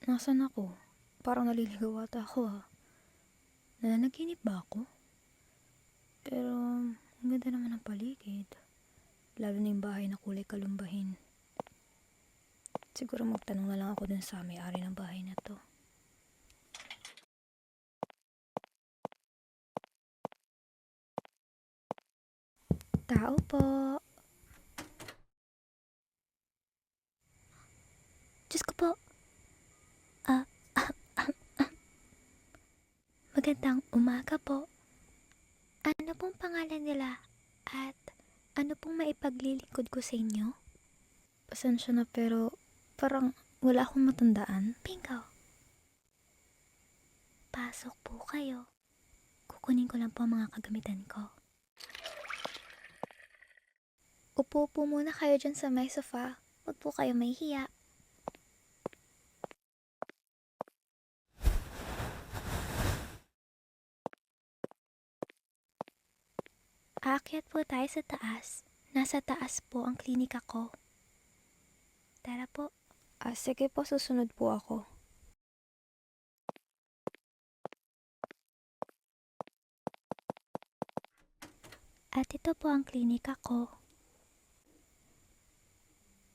Nasaan ako? Parang naliligaw ata ako Nananaginip ba ako? Pero, ang ganda naman ng paligid. Lalo na yung bahay na kulay kalumbahin. Siguro magtanong na lang ako dun sa may-ari ng bahay na to. Tao po. Diyos ko po. Ah, ah, ah, ah. Magandang umaga po. Ano pong pangalan nila? At ano pong maipaglilingkod ko sa inyo? Pasensya na pero parang wala akong matandaan. Bingo. Pasok po kayo. Kukunin ko lang po ang mga kagamitan ko. Upo po muna kayo dyan sa may sofa. Huwag po kayo mahihiya. Aakyat po tayo sa taas. Nasa taas po ang klinika ko. Tara po. Sige po, susunod po ako. At ito po ang klinika ko.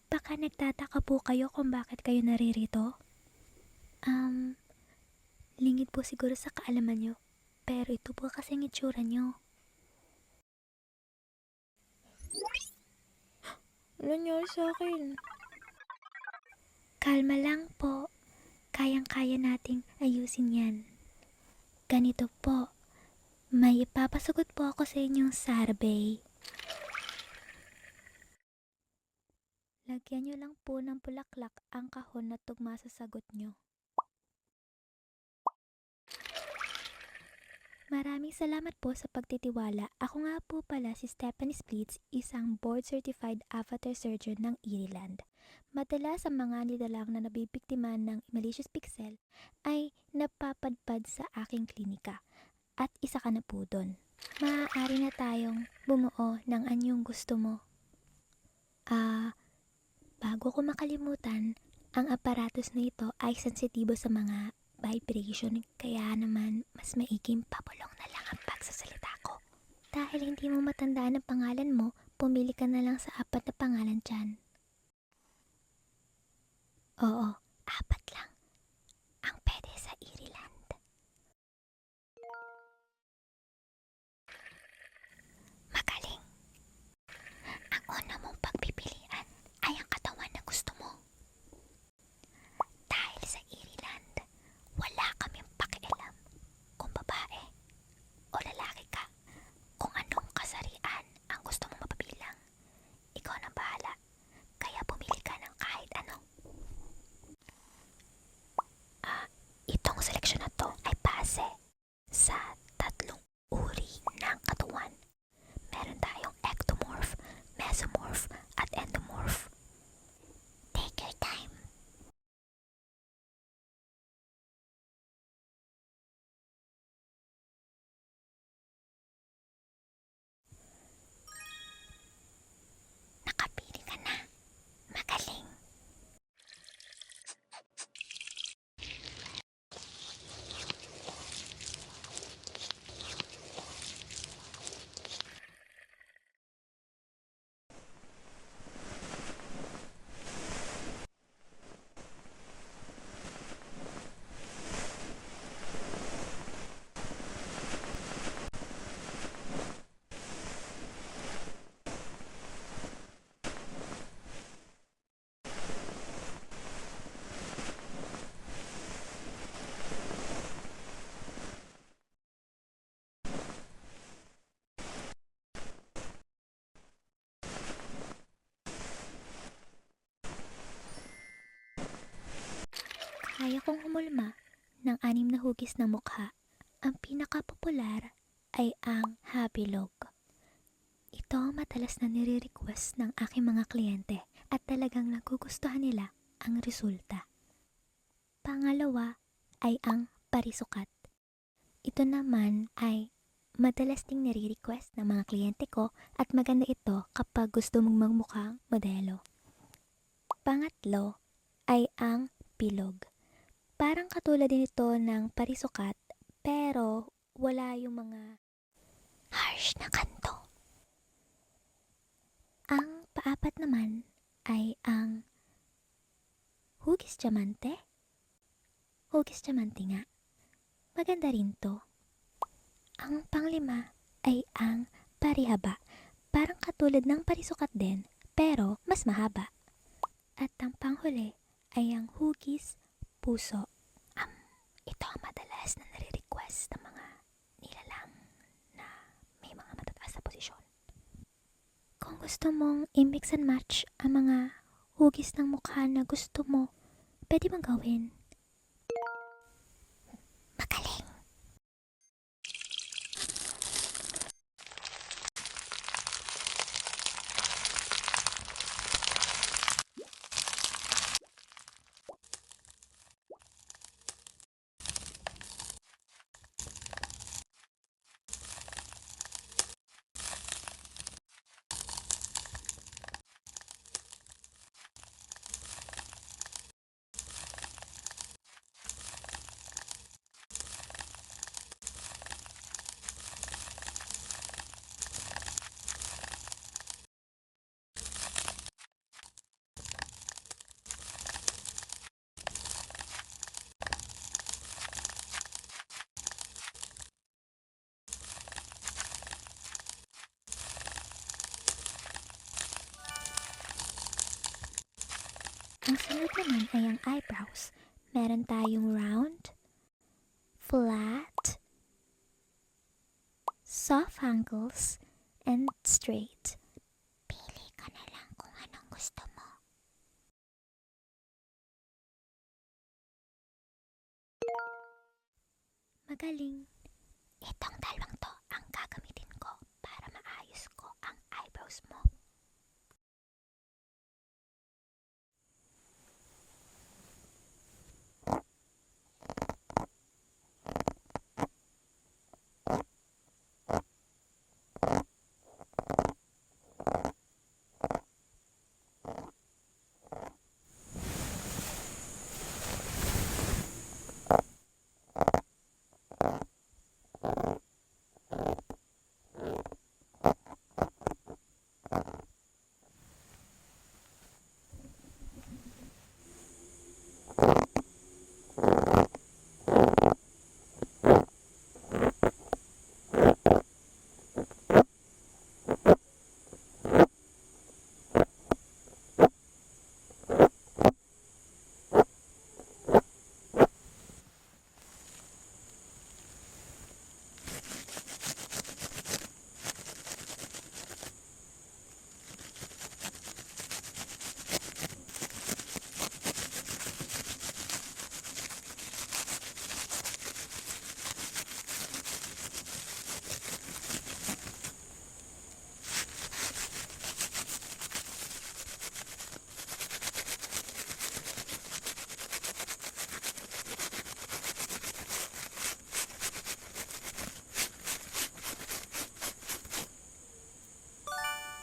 Baka nagtataka po kayo kung bakit kayo naririto? Lingid po siguro sa kaalaman nyo. Pero ito po kasi ang itsura nyo. Ano nangyari sa akin? Kalma lang po. Kayang-kaya nating ayusin yan. Ganito po. May ipapasagot po ako sa inyong survey. Lagyan nyo lang po ng bulaklak ang kahon na tugma sa sagot nyo. Maraming salamat po sa pagtitiwala. Ako nga po pala si Stephanie Splits, isang board-certified avatar surgeon ng Ireland. Madalas ang mga nilalang na nabibiktima ng malicious pixel ay napapadpad sa aking klinika. At isa ka na po doon. Maaari na tayong bumuo ng anyong gusto mo. Bago ko makalimutan, ang aparatos na ito ay sensitibo sa mga vibration, kaya naman mas maiging pabulong na lang ang pagsasalita ko. Dahil hindi mo matandaan ang pangalan mo, pumili ka na lang sa 4 na pangalan dyan. Oo, 4 lang. Ang pwede sa Ireland. Magaling. Ang una mong pagpipilian ay ang katawan na gusto mo. Dahil sa Ireland, wala kaming pakialam kung babae o lalaki ka. Kung anong kasarian ang gusto mong mapabilang, ikaw na bahala. Kaya pumili ka ng kahit ano. Itong seleksyon na to ay base sa 3 uri ng katawan. Meron tayong ectomorph, mesomorph, at endomorph. Take your time. Nakapili ka na. Magaling. Kaya kong humulma ng 6 na hugis ng mukha. Ang pinakapopular ay ang Happy Log. Ito ang madalas na nire-request ng aking mga kliyente at talagang nagugustuhan nila ang resulta. Pangalawa ay ang Parisukat. Ito naman ay madalas ding nire-request ng mga kliyente ko at maganda ito kapag gusto mong magmukhang modelo. Pangatlo ay ang Bilog. Parang katulad din ito ng parisukat, pero wala yung mga harsh na kanto. Ang paapat naman ay ang hugis diamante. Hugis diamante nga. Maganda rin to. Ang panglima ay ang parihaba. Parang katulad ng parisukat din, pero mas mahaba. At ang panghuli ay ang hugis puso. Ito ang madalas na nare-request ng mga nilalang na may mga matataas na posisyon. Kung gusto mong i-mix and match ang mga hugis ng mukha na gusto mo, pwede mong gawin. Magaling! Ang sunod naman ay ang eyebrows. Meron tayong round, flat, soft angles, and straight. Pili ka na lang kung anong gusto mo. Magaling. Itong dalawang to ang gagamitin ko para maayos ko ang eyebrows mo.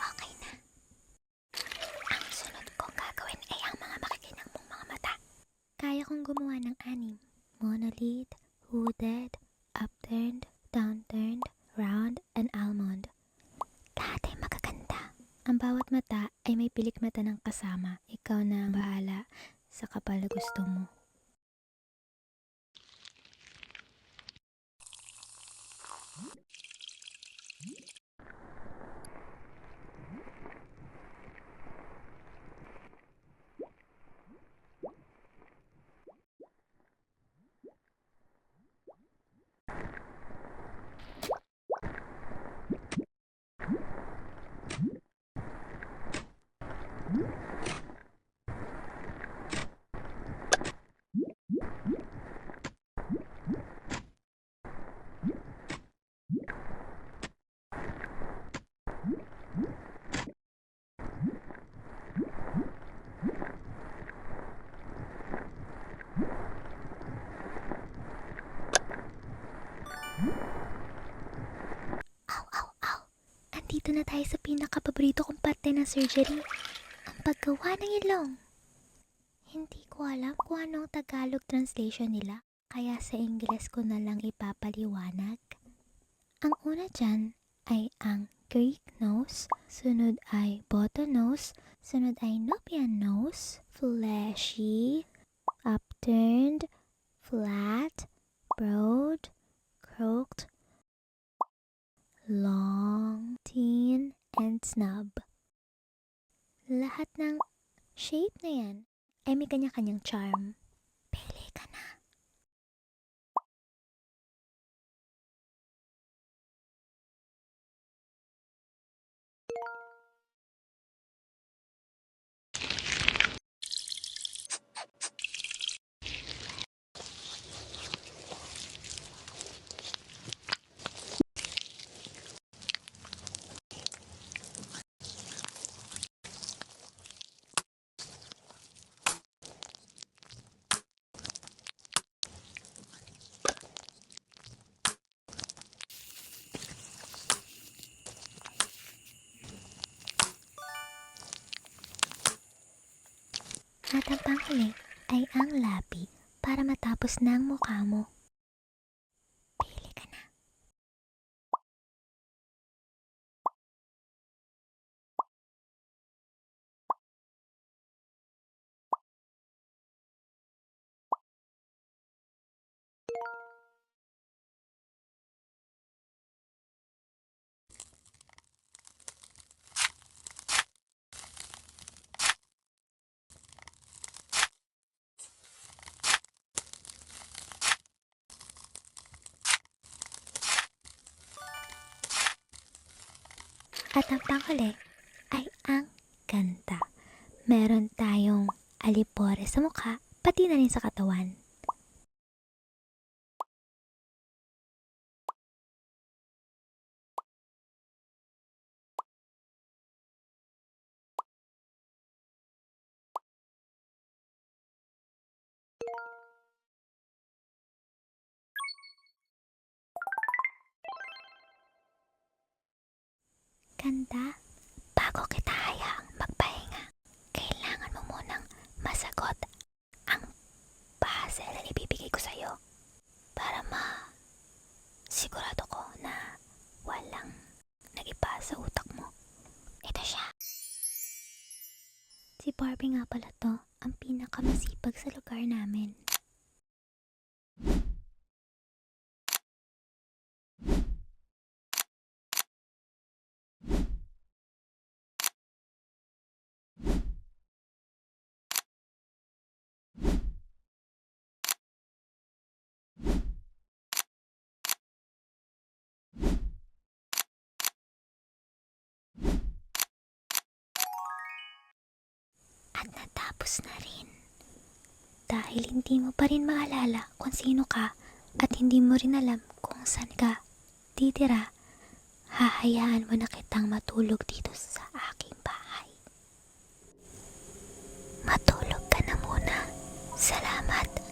Okay na. Ang sunod kong gagawin ay ang mga makikinang mong mga mata. Kaya kong gumawa ng 6. Monolith, hooded, upturned, downturned, round, and almond. Lahat ay magaganda. Ang bawat mata ay may pilik mata ng kasama. Ikaw na ang bahala sa kapal na gusto mo. Andito na tayo sa pinakapaborito kong parte ng surgery, ang paggawa ng ilong. Hindi ko ko alam kung anong Tagalog translation nila, kaya sa Ingles ko na lang ipapaliwanag. Ang una dyan ay ang Greek nose, sunod ay bottlenose, sunod ay Nubian nose, fleshy, upturned, flat, broad, crooked, long, thin, and snub. Lahat ng shape na yan ay may kanya-kanyang charm. Pili ka na. At ang panghuli ay ang labi para matapos na ang mukha mo. Pili ka na. At ang panghuli ay ang ganda. Meron tayong alipore sa mukha, pati na rin sa katawan. Ganda, bago kita hayaang magpahinga, kailangan mo munang masagot ang puzzle na ibibigay ko sa'yo para sigurado ko na walang nagipa sa utak mo. Ito siya. Si Barbie nga pala to, ang pinakamasipag sa lugar namin. At natapos na rin. Dahil hindi mo pa rin maalala kung sino ka at hindi mo rin alam kung saan ka titira, hahayaan mo na kitang matulog dito sa aking bahay. Matulog ka na muna. Salamat.